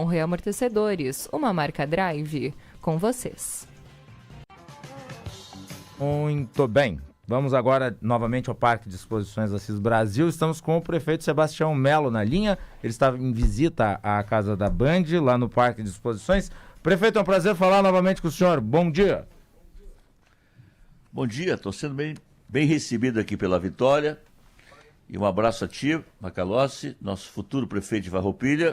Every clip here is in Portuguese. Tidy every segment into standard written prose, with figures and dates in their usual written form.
Reamortecedores, uma marca Drive, com vocês. Muito bem. Vamos agora novamente ao Parque de Exposições Assis Brasil. Estamos com o prefeito Sebastião Melo na linha. Ele estava em visita à Casa da Band, lá no Parque de Exposições. Prefeito, é um prazer falar novamente com o senhor. Bom dia. Bom dia, estou sendo bem recebido aqui pela Vitória. E um abraço a ti, Macalossi, nosso futuro prefeito de Farroupilha,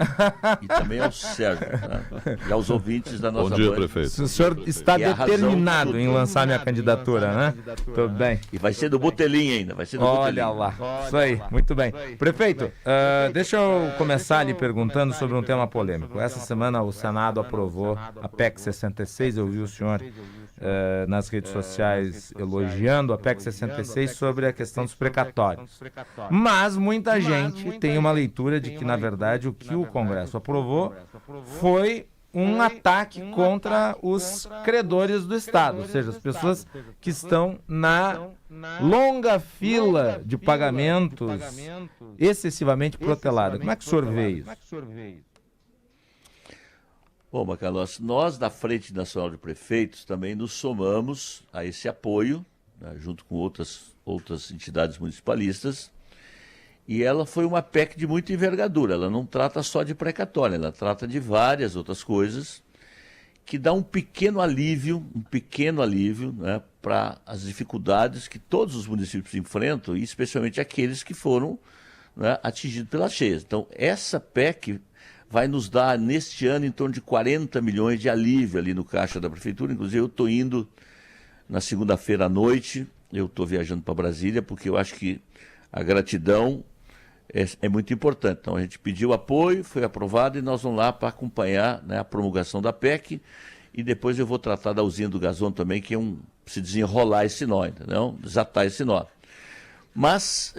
e também ao Sérgio, né? E aos ouvintes da nossa Bom dia, Band. prefeito. O senhor está determinado em lançar minha candidatura, né? Tudo bem. E vai ser do Botelim ainda, vai ser do Botelim. Olha lá, isso aí, muito bem. Prefeito, deixa eu começar lhe perguntando sobre um tema polêmico. Essa semana o Senado aprovou a PEC 66, eu vi o senhor nas redes sociais elogiando a PEC 66 sobre a questão dos precatórios. Mas muita gente tem uma leitura de que, na verdade, o que o Congresso aprovou foi um ataque contra os credores do Estado, ou seja, as pessoas que estão na longa fila de pagamentos excessivamente protelada. Como é que o senhor vê isso? Bom, Macalossi, nós da Frente Nacional de Prefeitos também nos somamos a esse apoio, né, junto com outras entidades municipalistas. E ela foi uma PEC de muita envergadura, ela não trata só de precatória, ela trata de várias outras coisas que dá um pequeno alívio, né, para as dificuldades que todos os municípios enfrentam, e especialmente aqueles que foram, né, atingidos pelas cheias. Então, essa PEC vai nos dar, neste ano, em torno de 40 milhões de alívio ali no caixa da Prefeitura. Inclusive, eu estou indo na segunda-feira à noite, eu estou viajando para Brasília, porque eu acho que a gratidão é muito importante. Então, a gente pediu apoio, foi aprovado e nós vamos lá para acompanhar, né, a promulgação da PEC, e depois eu vou tratar da usina do gasômetro também, que é se desenrolar esse nó, entendeu? Desatar esse nó. Mas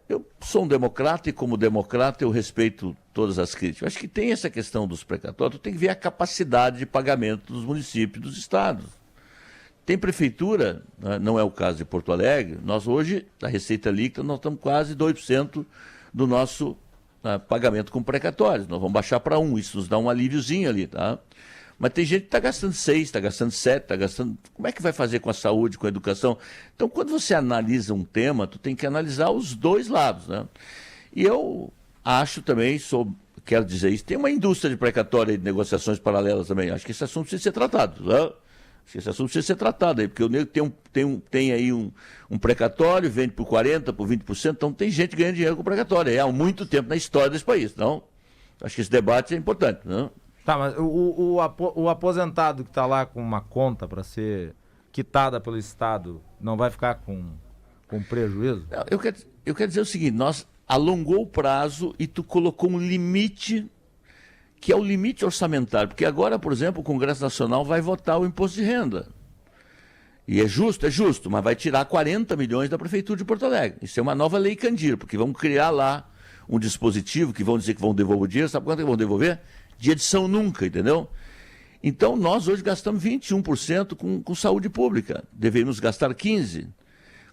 eu sou um democrata e, como democrata, eu respeito todas as críticas. Eu acho que tem essa questão dos precatórios, tem que ver a capacidade de pagamento dos municípios e dos estados. Tem prefeitura, não é o caso de Porto Alegre, nós hoje, da receita líquida, nós estamos quase 2% do nosso pagamento com precatórios. Nós vamos baixar para 1%, isso nos dá um alíviozinho ali, tá? Mas tem gente que está gastando 6%, está gastando 7%, está gastando... Como é que vai fazer com a saúde, com a educação? Então, quando você analisa um tema, tu tem que analisar os dois lados, né? E eu acho também, quero dizer isso, tem uma indústria de precatória e de negociações paralelas também. Acho que esse assunto precisa ser tratado, né? Esse assunto precisa ser tratado aí, porque o nego tem aí um precatório, vende por 40%, por 20%, então tem gente ganhando dinheiro com precatório. Há muito tempo na história desse país. Então, acho que esse debate é importante, né? Tá, mas o aposentado que está lá com uma conta para ser quitada pelo Estado não vai ficar com prejuízo? Não, eu quero dizer o seguinte, nós alongou o prazo e tu colocou um limite, que é o limite orçamentário, porque agora, por exemplo, o Congresso Nacional vai votar o imposto de renda. E é justo, mas vai tirar 40 milhões da Prefeitura de Porto Alegre. Isso é uma nova lei Candir, porque vão criar lá um dispositivo que vão dizer que vão devolver o dinheiro. Sabe quanto é que vão devolver? De edição nunca, entendeu? Então, nós hoje gastamos 21% com saúde pública. Deveríamos gastar 15%.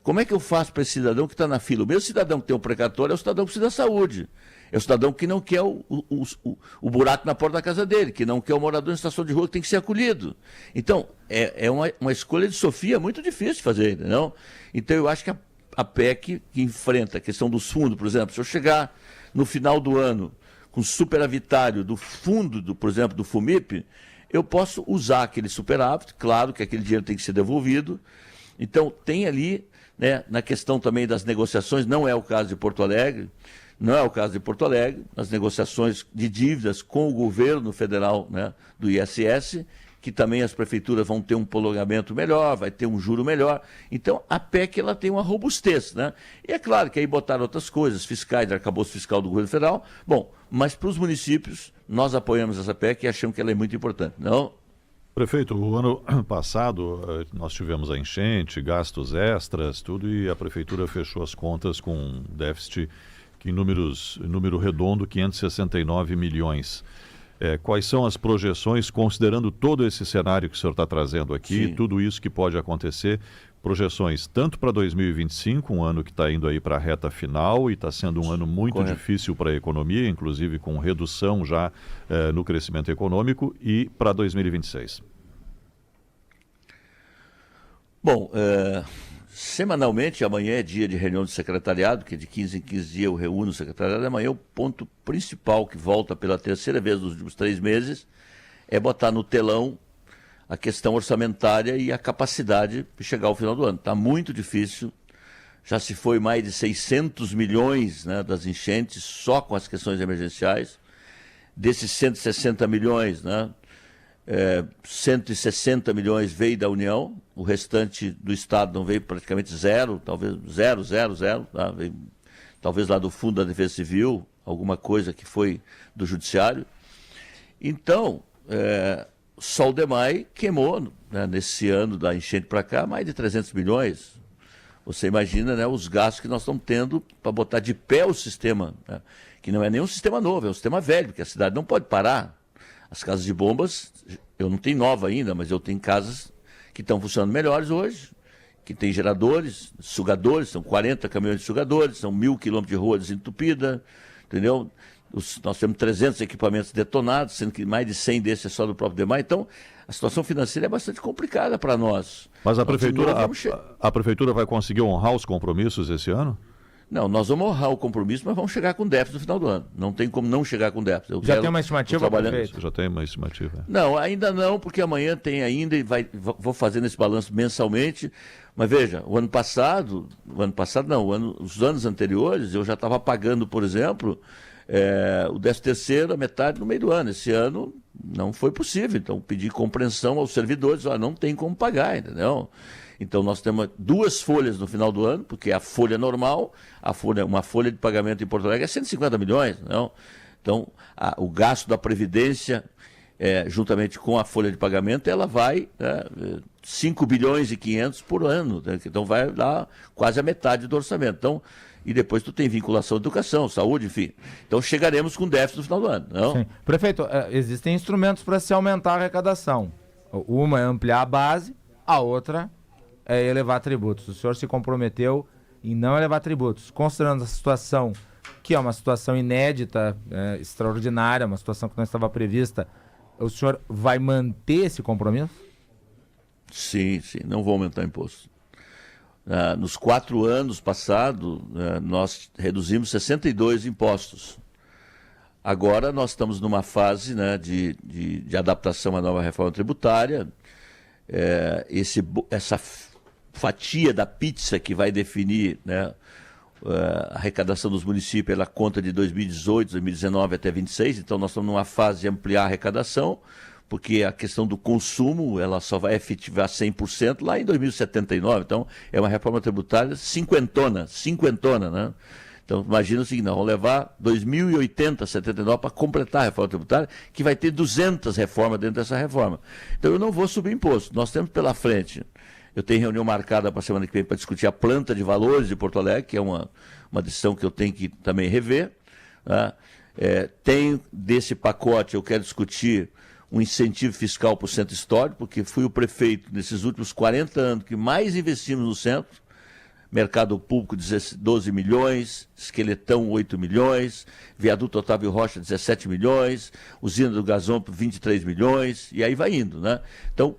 Como é que eu faço para esse cidadão que está na fila? O mesmo cidadão que tem um precatório é o cidadão que precisa da saúde. É o cidadão que não quer o buraco na porta da casa dele, que não quer o morador em situação de rua que tem que ser acolhido. Então, é uma escolha de Sofia muito difícil de fazer, entendeu? Então, eu acho que a PEC que enfrenta a questão dos fundos, por exemplo, se eu chegar no final do ano com superavitário do fundo, por exemplo, do FUMIP, eu posso usar aquele superávit, claro que aquele dinheiro tem que ser devolvido. Então, tem ali, né, na questão também das negociações, não é o caso de Porto Alegre, nas negociações de dívidas com o governo federal, né, do ISS, que também as prefeituras vão ter um prolongamento melhor, vai ter um juro melhor. Então, a PEC ela tem uma robustez, né? E é claro que aí botaram outras coisas, fiscais, arcabouço fiscal do governo federal. Bom, mas para os municípios, nós apoiamos essa PEC e achamos que ela é muito importante, não? Prefeito, o ano passado nós tivemos a enchente, gastos extras, tudo, e a Prefeitura fechou as contas com um déficit que em número redondo, 569 milhões. Quais são as projeções, considerando todo esse cenário que o senhor está trazendo aqui, Sim. Tudo isso que pode acontecer, projeções tanto para 2025, um ano que está indo aí para a reta final e está sendo um ano muito difícil para a economia, inclusive com redução já no crescimento econômico, e para 2026? Bom, semanalmente, amanhã é dia de reunião de secretariado, que de 15 em 15 dias eu reúno o secretariado. Amanhã o ponto principal que volta pela terceira vez nos últimos 3 meses é botar no telão a questão orçamentária e a capacidade de chegar ao final do ano. Está muito difícil, já se foi mais de 600 milhões, né, das enchentes só com as questões emergenciais. Desses 160 milhões, né, 160 milhões veio da União, o restante do Estado não veio, praticamente zero, talvez zero, tá? Veio, talvez lá do Fundo da Defesa Civil, alguma coisa que foi do Judiciário. Então, só o DEMAI queimou, né, nesse ano da enchente para cá, mais de 300 milhões. Você imagina, né, os gastos que nós estamos tendo para botar de pé o sistema, né, que não é nenhum sistema novo, é um sistema velho, porque a cidade não pode parar. As casas de bombas, eu não tenho nova ainda, mas eu tenho casas que estão funcionando melhores hoje, que tem geradores, sugadores, são 40 caminhões de sugadores, são 1.000 quilômetros de rua desentupida, entendeu? Nós temos 300 equipamentos detonados, sendo que mais de 100 desses é só do próprio DEMAI. Então, a situação financeira é bastante complicada para nós. Mas a prefeitura vai conseguir honrar os compromissos esse ano? Não, nós vamos honrar o compromisso, mas vamos chegar com déficit no final do ano. Não tem como não chegar com déficit. Já tem uma estimativa, prefeito? Já tem uma estimativa. Não, ainda não, porque amanhã tem ainda e vou fazendo esse balanço mensalmente. Mas veja, os anos anteriores, eu já estava pagando, por exemplo, o 13º, a metade no meio do ano. Esse ano não foi possível, então pedi compreensão aos servidores, não tem como pagar, entendeu? Então nós temos 2 folhas no final do ano, porque a folha normal, uma folha de pagamento em Porto Alegre é 150 milhões, não? Então o gasto da Previdência, juntamente com a folha de pagamento, ela vai 5 bilhões e 500 por ano, né? Então vai dar quase a metade do orçamento. Então, e depois tu tem vinculação à educação, saúde, enfim. Então chegaremos com déficit no final do ano, não? Sim. Prefeito, existem instrumentos para se aumentar a arrecadação. Uma é ampliar a base, a outra é elevar tributos. O senhor se comprometeu em não elevar tributos, considerando a situação, que é uma situação inédita, extraordinária, uma situação que não estava prevista, o senhor vai manter esse compromisso? Sim, não vou aumentar imposto. Nos 4 anos passados, nós reduzimos 62 impostos. Agora nós estamos numa fase, né, de adaptação à nova reforma tributária. Essa fatia da pizza que vai definir, né, a arrecadação dos municípios, ela conta de 2018, 2019 até 2026, então nós estamos numa fase de ampliar a arrecadação, porque a questão do consumo, ela só vai efetivar 100% lá em 2079, então é uma reforma tributária cinquentona, né? Então imagina o seguinte, nós vamos levar 2080, 79 para completar a reforma tributária, que vai ter 200 reformas dentro dessa reforma. Então eu não vou subir imposto, nós temos pela frente, eu tenho reunião marcada para a semana que vem para discutir a planta de valores de Porto Alegre, que é uma decisão que eu tenho que também rever, tá? Tem desse pacote, eu quero discutir um incentivo fiscal para o centro histórico, porque fui o prefeito nesses últimos 40 anos que mais investimos no centro, mercado público 12 milhões, Esqueletão 8 milhões, Viaduto Otávio Rocha 17 milhões, Usina do Gasômetro 23 milhões, e aí vai indo, né? Então,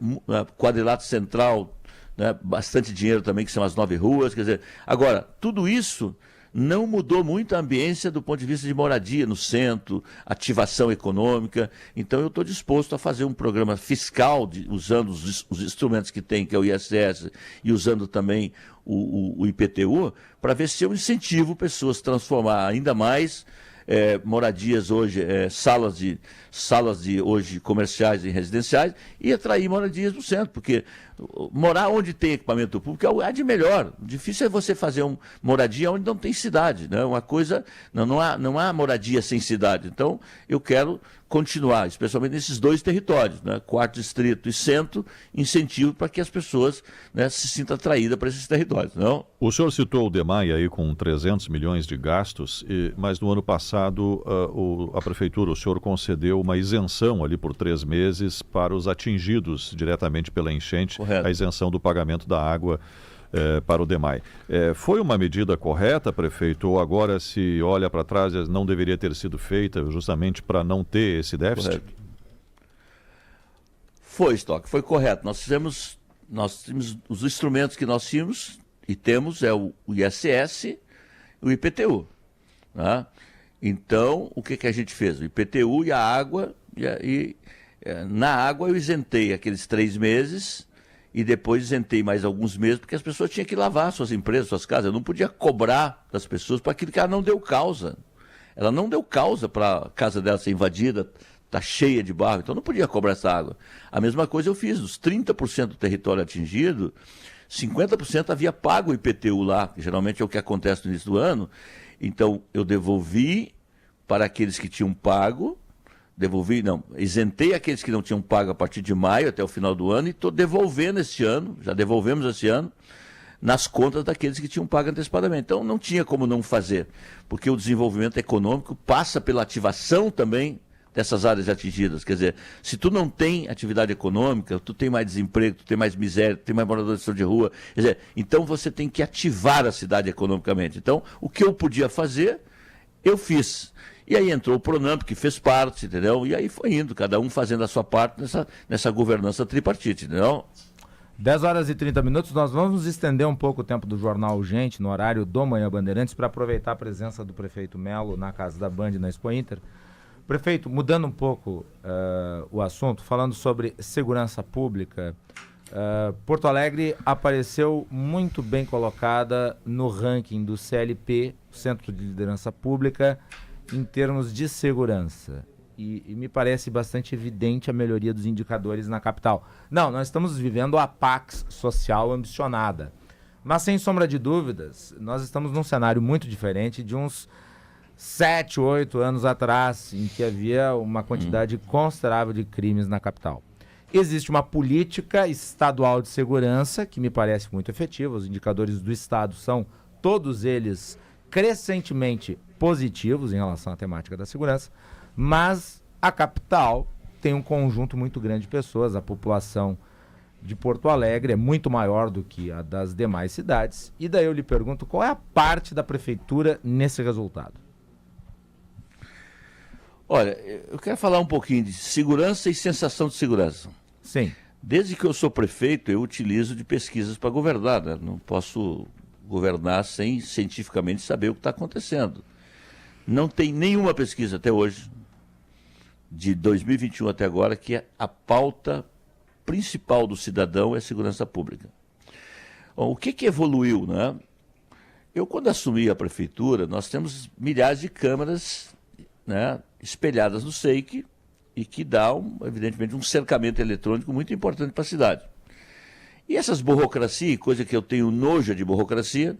quadrilátero central, né, bastante dinheiro também, que são as 9 ruas, quer dizer, agora, tudo isso não mudou muito a ambiência do ponto de vista de moradia no centro, ativação econômica. Então eu estou disposto a fazer um programa fiscal, usando os instrumentos que tem, que é o ISS, e usando também o IPTU, para ver se eu incentivo pessoas a transformar ainda mais moradias hoje, salas de hoje comerciais e residenciais, e atrair moradias no centro, porque morar onde tem equipamento público é o de melhor. O difícil é você fazer uma moradia onde não tem cidade, né? Uma coisa, não há moradia sem cidade. Então, eu quero continuar, especialmente nesses 2 territórios, né? 4º distrito e centro, incentivo para que as pessoas, né, se sintam atraídas para esses territórios. Não? O senhor citou o DEMAI aí com 300 milhões de gastos, mas no ano passado a prefeitura, o senhor concedeu uma isenção ali por 3 meses para os atingidos diretamente pela enchente. Correto. A isenção do pagamento da água para o DEMAI. Foi uma medida correta, prefeito, ou agora se olha para trás não deveria ter sido feita justamente para não ter esse déficit? Correto. Foi, Stock, foi correto. Nós tínhamos os instrumentos que nós tínhamos e temos, o ISS e o IPTU. Né? Então, o que a gente fez? O IPTU e a água, na água eu isentei aqueles 3 meses e depois isentei mais alguns meses, porque as pessoas tinham que lavar suas empresas, suas casas. Eu não podia cobrar das pessoas para aquilo que ela não deu causa. Ela não deu causa para a casa dela ser invadida, está cheia de barro, então não podia cobrar essa água. A mesma coisa eu fiz, dos 30% do território atingido, 50% havia pago o IPTU lá, que geralmente é o que acontece no início do ano. Então eu devolvi para aqueles que tinham pago, isentei aqueles que não tinham pago a partir de maio até o final do ano e estou devolvendo esse ano, já devolvemos esse ano, nas contas daqueles que tinham pago antecipadamente. Então não tinha como não fazer, porque o desenvolvimento econômico passa pela ativação também dessas áreas atingidas. Quer dizer, se tu não tem atividade econômica, tu tem mais desemprego, tu tem mais miséria, tu tem mais moradores de rua. Quer dizer, então você tem que ativar a cidade economicamente. Então, o que eu podia fazer, eu fiz. E aí entrou o Pronamp, que fez parte, entendeu? E aí foi indo, cada um fazendo a sua parte nessa governança tripartite, entendeu? 10 horas e 30 minutos, nós vamos estender um pouco o tempo do Jornal Urgente, no horário do Manhã Bandeirantes, para aproveitar a presença do prefeito Melo na Casa da Band, na Expo Inter. Prefeito, mudando um pouco o assunto, falando sobre segurança pública, Porto Alegre apareceu muito bem colocada no ranking do CLP, Centro de Liderança Pública, em termos de segurança. E me parece bastante evidente a melhoria dos indicadores na capital. Não, nós estamos vivendo a Pax social ambicionada. Mas, sem sombra de dúvidas, nós estamos num cenário muito diferente de uns 7, 8 anos atrás, em que havia uma quantidade considerável de crimes na capital. Existe uma política estadual de segurança que me parece muito efetiva. Os indicadores do Estado são todos eles crescentemente positivos em relação à temática da segurança, mas a capital tem um conjunto muito grande de pessoas. A população de Porto Alegre é muito maior do que a das demais cidades. E daí eu lhe pergunto, qual é a parte da prefeitura nesse resultado? Olha, eu quero falar um pouquinho de segurança e sensação de segurança. Sim. Desde que eu sou prefeito, eu utilizo de pesquisas para governar, né? Não posso governar sem cientificamente saber o que está acontecendo. Não tem nenhuma pesquisa até hoje, de 2021 até agora, que a pauta principal do cidadão é segurança pública. Bom, o que evoluiu, né? Eu, quando assumi a prefeitura, nós temos milhares de câmeras, né, espelhadas no SEIC e que dá, evidentemente, um cercamento eletrônico muito importante para a cidade. E essas burocracias, coisa que eu tenho nojo de burocracia,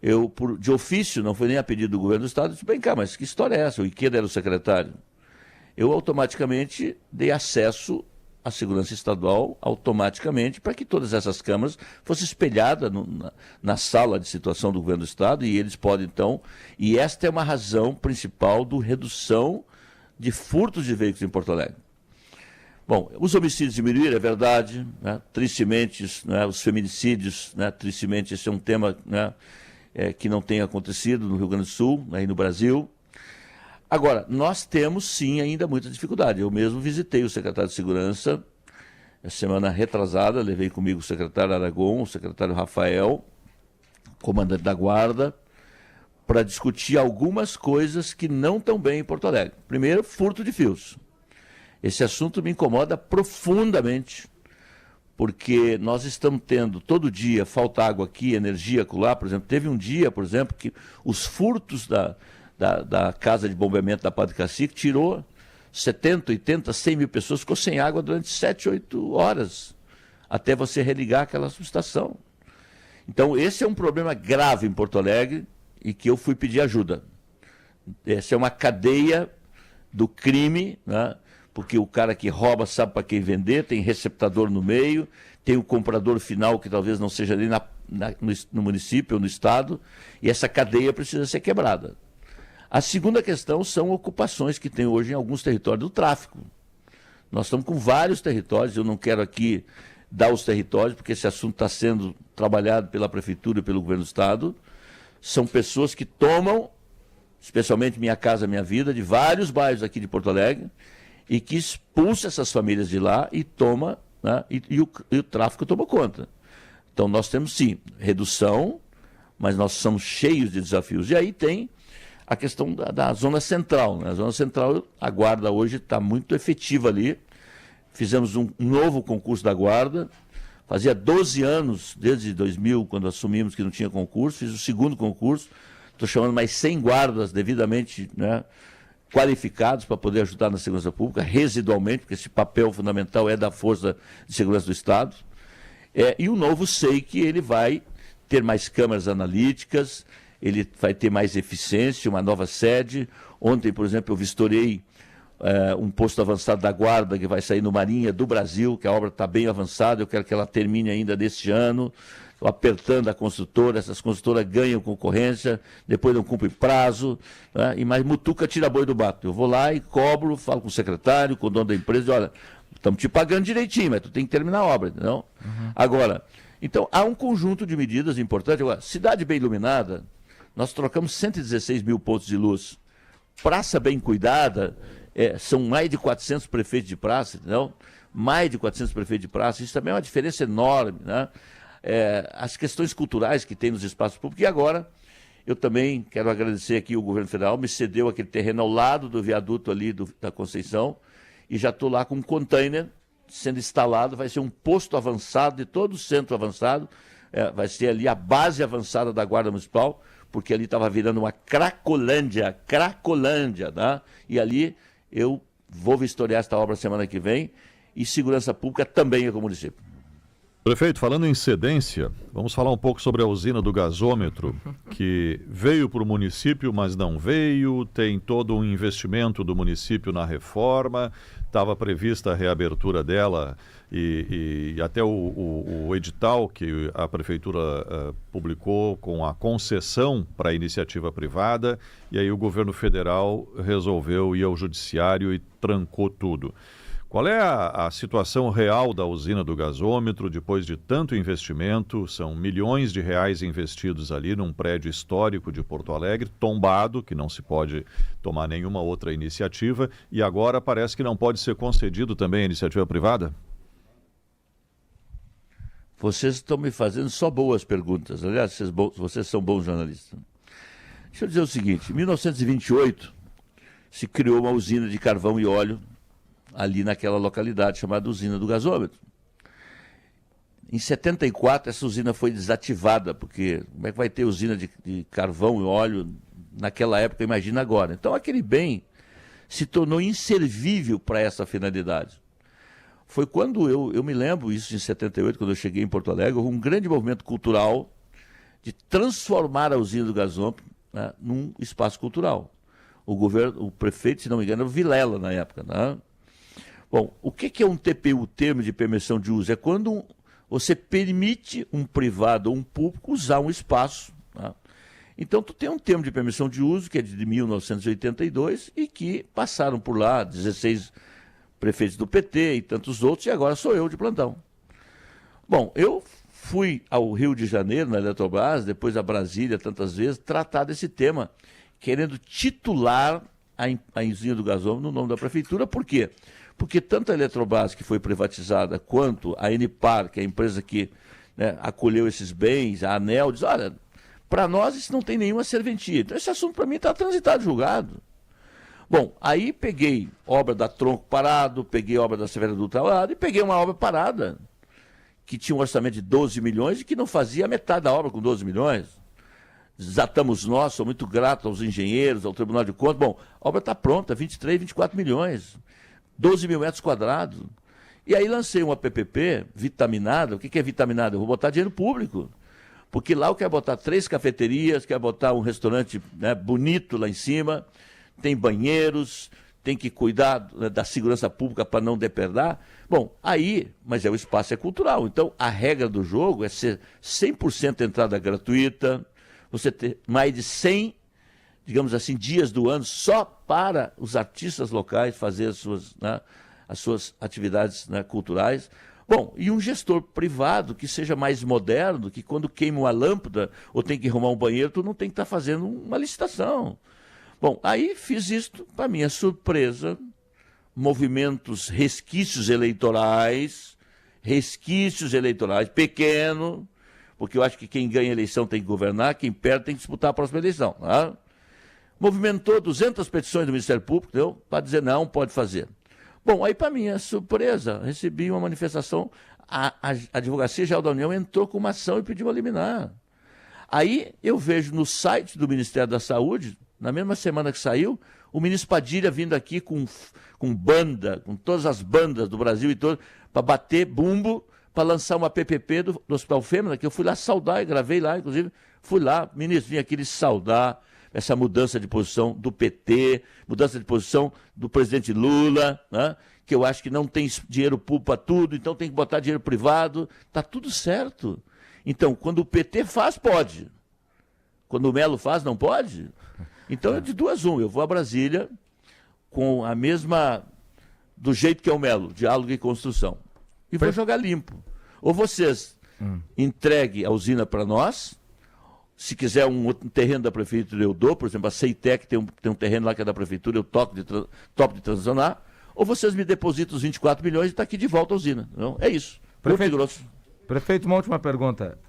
eu, de ofício, não foi nem a pedido do governo do Estado, disse, bem cá, mas que história é essa? O Ikeda era o secretário. Eu automaticamente dei acesso à segurança estadual, automaticamente, para que todas essas câmaras fossem espelhadas na sala de situação do governo do Estado, e eles podem, então, e esta é uma razão principal do redução de furtos de veículos em Porto Alegre. Bom, os homicídios diminuíram, é verdade, né? Tristemente, né? Os feminicídios, né? Tristemente, esse é um tema, né? Que não tem acontecido no Rio Grande do Sul, aí no Brasil. Agora, nós temos sim ainda muita dificuldade. Eu mesmo visitei o secretário de Segurança, na semana retrasada, levei comigo o secretário Aragon, o secretário Rafael, comandante da Guarda, para discutir algumas coisas que não estão bem em Porto Alegre. Primeiro, furto de fios. Esse assunto me incomoda profundamente, porque nós estamos tendo todo dia falta água aqui, energia acolá, por exemplo. Teve um dia, por exemplo, que os furtos da casa de bombeamento da Padre Cacique tirou 70, 80, 100 mil pessoas, ficou sem água durante 7, 8 horas, até você religar aquela subestação. Então, esse é um problema grave em Porto Alegre e que eu fui pedir ajuda. Essa é uma cadeia do crime, né? Porque o cara que rouba sabe para quem vender, tem receptador no meio, tem o comprador final que talvez não seja ali no município ou no estado, e essa cadeia precisa ser quebrada. A segunda questão são ocupações que tem hoje em alguns territórios do tráfico. Nós estamos com vários territórios, eu não quero aqui aos territórios, porque esse assunto está sendo trabalhado pela Prefeitura e pelo Governo do Estado. São pessoas que tomam, especialmente Minha Casa Minha Vida, de vários bairros aqui de Porto Alegre, e que expulsa essas famílias de lá e toma, né, e o tráfico toma conta. Então nós temos sim redução, mas nós somos cheios de desafios. E aí tem a questão da zona central, né? A zona central, a guarda hoje está muito efetiva ali. Fizemos um novo concurso da guarda. Fazia 12 anos, desde 2000, quando assumimos que não tinha concurso, fiz o segundo concurso. Estou chamando mais 100 guardas devidamente, né, qualificados para poder ajudar na segurança pública, residualmente, porque esse papel fundamental é da Força de Segurança do Estado. E o novo SEIC, ele vai ter mais câmeras analíticas, ele vai ter mais eficiência, uma nova sede. Ontem, por exemplo, eu vistorei um posto avançado da Guarda, que vai sair no Marinha do Brasil, que a obra está bem avançada, eu quero que ela termine ainda deste ano. Estou apertando a construtora, essas construtoras ganham concorrência, depois não cumprem prazo, né? Mas mutuca tira boi do mato. Eu vou lá e cobro, falo com o secretário, com o dono da empresa, e olha, estamos te pagando direitinho, mas tu tem que terminar a obra, entendeu? Agora, então, há um conjunto de medidas importantes. Agora, cidade bem iluminada, nós trocamos 116 mil pontos de luz. Praça bem cuidada, são mais de 400 prefeitos de praça, entendeu? Mais de 400 prefeitos de praça, isso também é uma diferença enorme, né? As questões culturais que tem nos espaços públicos. E agora, eu também quero agradecer aqui o governo federal, me cedeu aquele terreno ao lado do viaduto ali da Conceição, e já estou lá com um container sendo instalado, vai ser um posto avançado de todo o centro avançado, vai ser ali a base avançada da Guarda Municipal, porque ali estava virando uma Cracolândia, né? E ali eu vou vistoriar esta obra semana que vem, e segurança pública também é com o município. Prefeito, falando em cedência, vamos falar um pouco sobre a usina do gasômetro, que veio para o município, mas não veio, tem todo um investimento do município na reforma, estava prevista a reabertura dela e até o edital que a prefeitura publicou com a concessão para a iniciativa privada, e aí o governo federal resolveu ir ao judiciário e trancou tudo. Qual é a situação real da usina do gasômetro depois de tanto investimento? São milhões de reais investidos ali num prédio histórico de Porto Alegre, tombado, que não se pode tomar nenhuma outra iniciativa, e agora parece que não pode ser concedido também a iniciativa privada? Vocês estão me fazendo só boas perguntas. Aliás, vocês são bons jornalistas. Deixa eu dizer o seguinte, em 1928 se criou uma usina de carvão e óleo ali naquela localidade chamada usina do gasômetro. Em 74 essa usina foi desativada, porque como é que vai ter usina de carvão e óleo naquela época, imagina agora. Então aquele bem se tornou inservível para essa finalidade. Foi quando eu me lembro, isso em 78, quando eu cheguei em Porto Alegre, houve um grande movimento cultural de transformar a usina do gasômetro, né, num espaço cultural. O prefeito, se não me engano, era o Vilela na época, né? Bom, o que é um TPU, termo de permissão de uso? É quando você permite um privado ou um público usar um espaço. Tá? Então, tu tem um termo de permissão de uso, que é de 1982, e que passaram por lá 16 prefeitos do PT e tantos outros, e agora sou eu de plantão. Bom, eu fui ao Rio de Janeiro, na Eletrobras, depois a Brasília, tantas vezes, tratar desse tema, querendo titular a usina do gasômetro no nome da prefeitura. Por quê? Porque tanto a Eletrobras, que foi privatizada, quanto a Enipar, que é a empresa que, né, acolheu esses bens, a ANEEL, diz, olha, para nós isso não tem nenhuma serventia. Então esse assunto para mim está transitado, julgado. Bom, aí peguei obra da Tronco parado, peguei obra da Severo Dutra parado e peguei uma obra parada, que tinha um orçamento de 12 milhões e que não fazia metade da obra com 12 milhões. Desatamos nós, sou muito grato aos engenheiros, ao Tribunal de Contas. Bom, a obra está pronta, 23, 24 milhões. 12 mil metros quadrados. E aí lancei uma PPP vitaminada. O que é vitaminada? Eu vou botar dinheiro público. Porque lá eu quero botar 3 cafeterias, quero botar um restaurante, né, bonito lá em cima, tem banheiros, tem que cuidar, né, da segurança pública para não depredar. Bom, aí, mas o espaço é cultural. Então, a regra do jogo é ser 100% entrada gratuita, você ter mais de 100, digamos assim, dias do ano só para os artistas locais fazer as suas atividades, né, culturais. Bom, e um gestor privado que seja mais moderno, que quando queima uma lâmpada ou tem que arrumar um banheiro, tu não tem que estar fazendo uma licitação. Bom, aí fiz isto, para minha surpresa, movimentos, resquícios eleitorais, pequeno, porque eu acho que quem ganha a eleição tem que governar, quem perde tem que disputar a próxima eleição. Tá? Movimentou 200 petições do Ministério Público, para dizer não, pode fazer. Bom, aí, para minha surpresa, recebi uma manifestação, a Advocacia Geral da União entrou com uma ação e pediu uma liminar. Aí eu vejo no site do Ministério da Saúde, na mesma semana que saiu, o ministro Padilha vindo aqui com banda, com todas as bandas do Brasil e todo, para bater bumbo, para lançar uma PPP do Hospital Fêmea, que eu fui lá saudar, e gravei lá, inclusive, fui lá, ministro, vim aqui lhe saudar, essa mudança de posição do PT, mudança de posição do presidente Lula, né? Que eu acho que não tem dinheiro público para tudo, então tem que botar dinheiro privado, está tudo certo. Então, quando o PT faz, pode. Quando o Melo faz, não pode? Então, é de duas uma, eu vou a Brasília com a mesma, do jeito que é o Melo, diálogo e construção, e vou jogar limpo. Ou vocês entreguem a usina para nós. Se quiser um terreno da prefeitura, eu dou. Por exemplo, a Ceitec tem um terreno lá que é da prefeitura, eu topo de transacionar. Ou vocês me depositam os 24 milhões e está aqui de volta a usina. Não? É isso. Prefeito, uma última pergunta.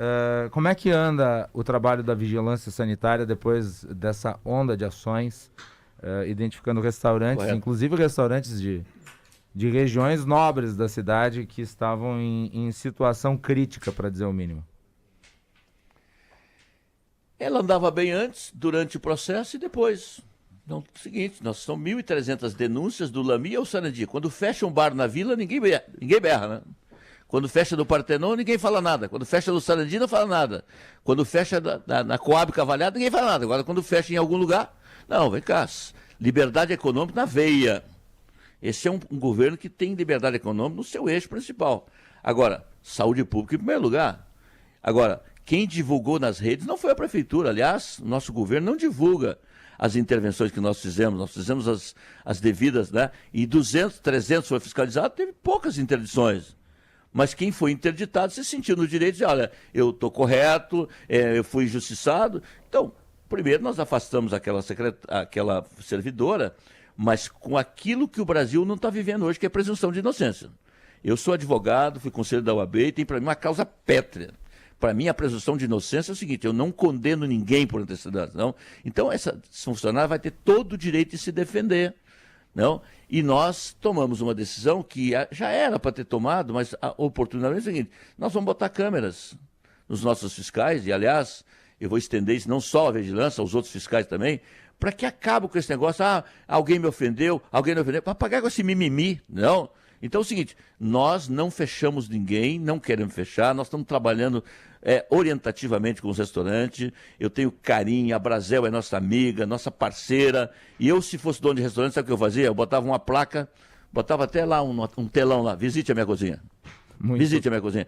Como é que anda o trabalho da vigilância sanitária depois dessa onda de ações, identificando restaurantes, correto, inclusive restaurantes de regiões nobres da cidade que estavam em situação crítica, para dizer o mínimo? Ela andava bem antes, durante o processo e depois. Então, é o seguinte, nós são 1.300 denúncias do Lami ao Sarandi. Quando fecha um bar na vila, ninguém berra, né? Quando fecha do Partenon, ninguém fala nada. Quando fecha do Sarandi, não fala nada. Quando fecha na Coab Cavalhada, ninguém fala nada. Agora, quando fecha em algum lugar, não, vem cá. Liberdade econômica na veia. Esse é um governo que tem liberdade econômica no seu eixo principal. Agora, saúde pública em primeiro lugar. Agora, quem divulgou nas redes não foi a prefeitura. Aliás, o nosso governo não divulga as intervenções que nós fizemos as devidas, né? E 200, 300 foi fiscalizado, teve poucas interdições. Mas quem foi interditado se sentiu no direito de dizer, olha, eu estou correto, eu fui injustiçado. Então, primeiro nós afastamos aquela servidora, mas com aquilo que o Brasil não está vivendo hoje, que é a presunção de inocência. Eu sou advogado, fui conselheiro da OAB e tem para mim uma causa pétrea. Para mim, a presunção de inocência é o seguinte, eu não condeno ninguém por antecedentes, não. Então, essa funcionária vai ter todo o direito de se defender, não? E nós tomamos uma decisão que já era para ter tomado, mas a oportunidade é o seguinte, nós vamos botar câmeras nos nossos fiscais, e aliás, eu vou estender isso não só à vigilância, aos outros fiscais também, para que acabe com esse negócio, alguém me ofendeu, para pagar com esse mimimi, não? Então é o seguinte, nós não fechamos ninguém, não queremos fechar, nós estamos trabalhando orientativamente com os restaurantes, eu tenho carinho, a Brasel é nossa amiga, nossa parceira, e eu, se fosse dono de restaurante, sabe o que eu fazia? Eu botava uma placa, botava até lá um telão lá, visite a minha cozinha. Visite a minha cozinha.